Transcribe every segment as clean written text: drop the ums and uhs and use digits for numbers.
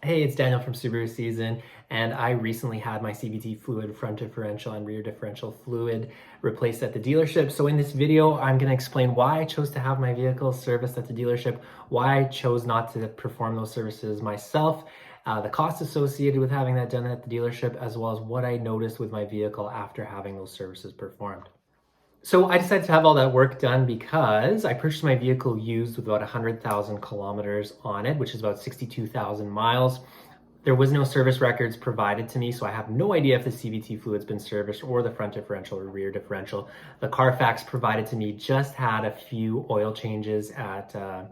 Hey, it's Daniel from Subaru Season, and I recently had my CVT fluid, front differential and rear differential fluid replaced at the dealership. So in this video, I'm going to explain why I chose to have my vehicle serviced at the dealership, why I chose not to perform those services myself, the cost associated with having that done at the dealership, as well as what I noticed with my vehicle after having those services performed. So I decided to have all that work done because I purchased my vehicle used with about 100,000 kilometers on it, which is about 62,000 miles. There was no service records provided to me, so I have no idea if the CVT fluid's been serviced or the front differential or rear differential. The Carfax provided to me just had a few oil changes at a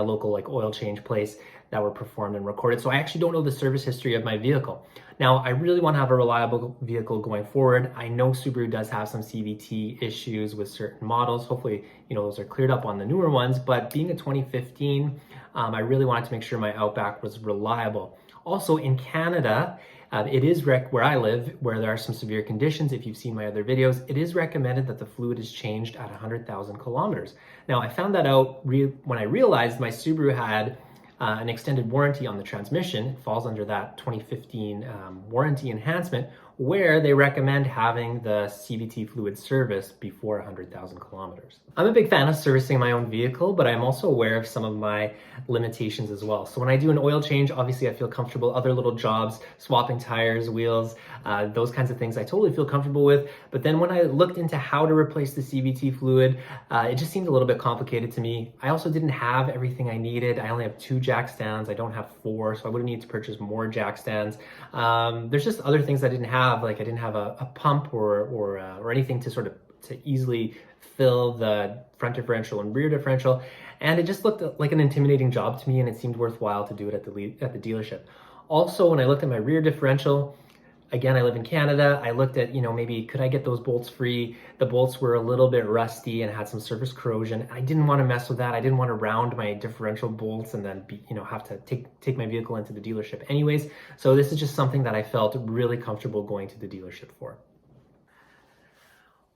local oil change place that were performed and recorded. So I actually don't know the service history of my vehicle. Now, I really want to have a reliable vehicle going forward. I know Subaru does have some CVT issues with certain models. Hopefully, those are cleared up on the newer ones, but being a 2015, I really wanted to make sure my Outback was reliable. Also in Canada, it is where I live, where there are some severe conditions. If you've seen my other videos, it is recommended that the fluid is changed at 100,000 kilometers. Now, I found that out when I realized my Subaru had an extended warranty on the transmission. It falls under that 2015 warranty enhancement, where they recommend having the CVT fluid serviced before 100,000 kilometers. I'm a big fan of servicing my own vehicle, but I'm also aware of some of my limitations as well. So when I do an oil change, obviously I feel comfortable. Other little jobs, swapping tires, wheels, those kinds of things I totally feel comfortable with. But then when I looked into how to replace the CVT fluid, it just seemed a little bit complicated to me. I also didn't have everything I needed. I only have 2 jack stands. I don't have 4, so I would have needed to purchase more jack stands. There's just other things I didn't have, like I didn't have a pump or anything to easily fill the front differential and rear differential, and it just looked like an intimidating job to me, and it seemed worthwhile to do it at the dealership. Also, when I looked at my rear differential, again, I live in Canada. I looked at, maybe could I get those bolts free? The bolts were a little bit rusty and had some surface corrosion. I didn't want to mess with that. I didn't want to round my differential bolts and then have to take my vehicle into the dealership anyways. So this is just something that I felt really comfortable going to the dealership for.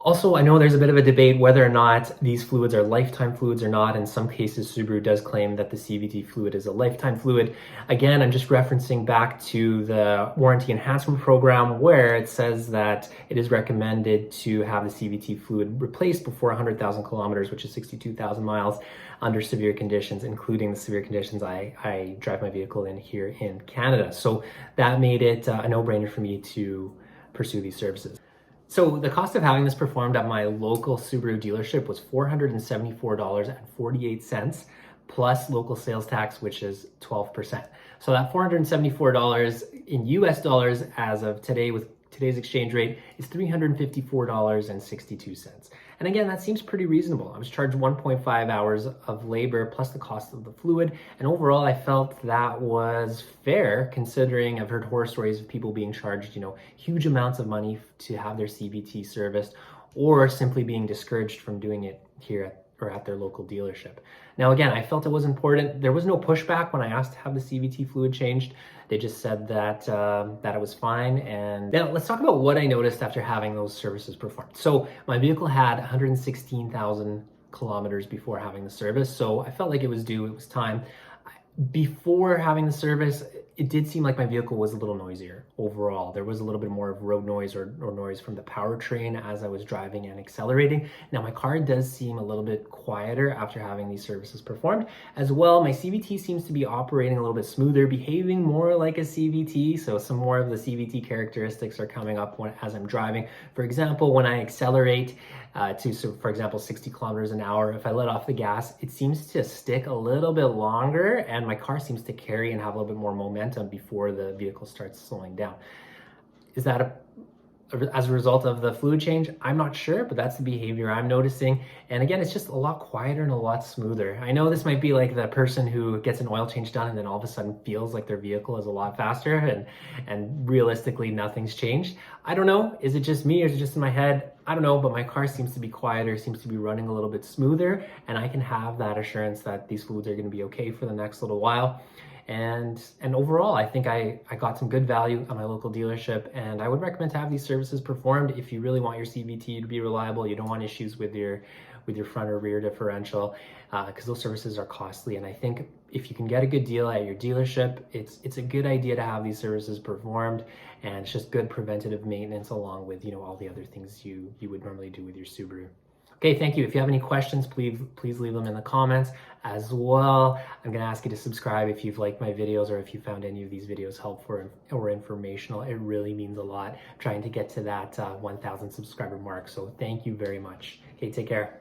Also, I know there's a bit of a debate whether or not these fluids are lifetime fluids or not. In some cases, Subaru does claim that the CVT fluid is a lifetime fluid. Again, I'm just referencing back to the warranty enhancement program, where it says that it is recommended to have the CVT fluid replaced before 100,000 kilometers, which is 62,000 miles, under severe conditions, including the severe conditions I drive my vehicle in here in Canada. So that made it a no-brainer for me to pursue these services. So the cost of having this performed at my local Subaru dealership was $474.48 plus local sales tax, which is 12%. So that $474 in US dollars as of today with today's exchange rate is $354.62. And again, that seems pretty reasonable. I was charged 1.5 hours of labor plus the cost of the fluid. And overall, I felt that was fair, considering I've heard horror stories of people being charged, huge amounts of money to have their CVT serviced, or simply being discouraged from doing it here at their local dealership. Now, again, I felt it was important. There was no pushback when I asked to have the CVT fluid changed. They just said that it was fine. And now let's talk about what I noticed after having those services performed. So my vehicle had 116,000 kilometers before having the service. So I felt like it was due, it was time. Before having the service, it did seem like my vehicle was a little noisier overall. There was a little bit more of road noise or noise from the powertrain as I was driving and accelerating. Now my car does seem a little bit quieter after having these services performed. As well, my CVT seems to be operating a little bit smoother, behaving more like a CVT. So some more of the CVT characteristics are coming up as I'm driving. For example, when I accelerate for example, 60 kilometers an hour, if I let off the gas, it seems to stick a little bit longer, and my car seems to carry and have a little bit more momentum before the vehicle starts slowing down. Is that as a result of the fluid change? I'm not sure, but that's the behavior I'm noticing. And again, it's just a lot quieter and a lot smoother. I know this might be like the person who gets an oil change done and then all of a sudden feels like their vehicle is a lot faster, and realistically nothing's changed. I don't know. Is it just me or is it just in my head? I don't know, but my car seems to be quieter, seems to be running a little bit smoother, and I can have that assurance that these fluids are going to be okay for the next little while. And overall, I think I got some good value at my local dealership, and I would recommend to have these services performed if you really want your CVT to be reliable. You don't want issues with your with your front or rear differential, because those services are costly. And I think if you can get a good deal at your dealership, it's a good idea to have these services performed, and it's just good preventative maintenance along with, you know, all the other things you would normally do with your Subaru. Okay, thank you. If you have any questions, please leave them in the comments. As well, I'm going to ask you to subscribe if you've liked my videos or if you found any of these videos helpful or informational. It really means a lot trying to get to that 1,000 subscriber mark. So thank you very much. Okay, take care.